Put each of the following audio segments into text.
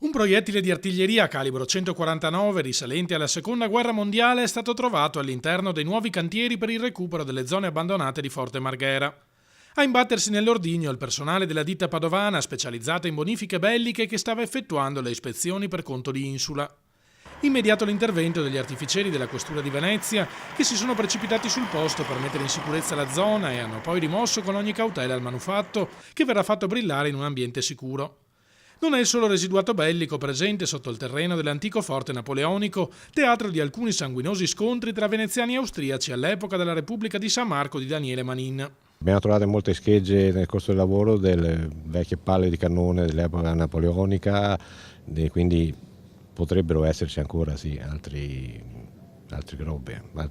Un proiettile di artiglieria calibro 149 risalente alla Seconda Guerra Mondiale è stato trovato all'interno dei nuovi cantieri per il recupero delle zone abbandonate di Forte Marghera. A imbattersi nell'ordigno il personale della ditta padovana specializzata in bonifiche belliche che stava effettuando le ispezioni per conto di Insula. Immediato l'intervento degli artificieri della questura di Venezia, che si sono precipitati sul posto per mettere in sicurezza la zona e hanno poi rimosso con ogni cautela il manufatto, che verrà fatto brillare in un ambiente sicuro. Non è il solo residuato bellico presente sotto il terreno dell'antico forte napoleonico, teatro di alcuni sanguinosi scontri tra veneziani e austriaci all'epoca della Repubblica di San Marco di Daniele Manin. Abbiamo trovato molte schegge nel corso del lavoro delle vecchie palle di cannone dell'epoca napoleonica, quindi potrebbero esserci ancora altri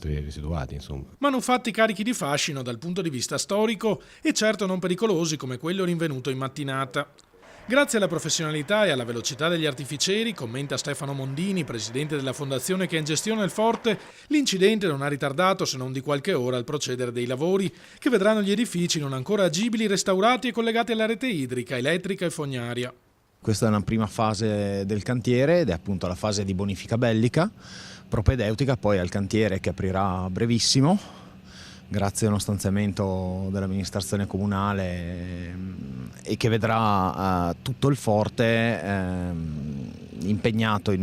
residuati, insomma. Manufatti carichi di fascino dal punto di vista storico e certo non pericolosi come quello rinvenuto in mattinata. Grazie alla professionalità e alla velocità degli artificieri, commenta Stefano Mondini, presidente della fondazione che ha in gestione il forte, l'incidente non ha ritardato se non di qualche ora il procedere dei lavori, che vedranno gli edifici non ancora agibili restaurati e collegati alla rete idrica, elettrica e fognaria. Questa è una prima fase del cantiere ed è appunto la fase di bonifica bellica, propedeutica poi al cantiere che aprirà a brevissimo, grazie a uno stanziamento dell'amministrazione comunale e che vedrà tutto il forte impegnato in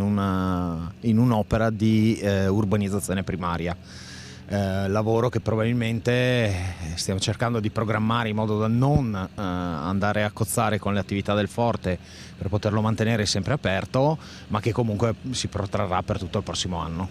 un'opera di urbanizzazione primaria. Lavoro che probabilmente stiamo cercando di programmare in modo da non andare a cozzare con le attività del forte per poterlo mantenere sempre aperto, ma che comunque si protrarrà per tutto il prossimo anno.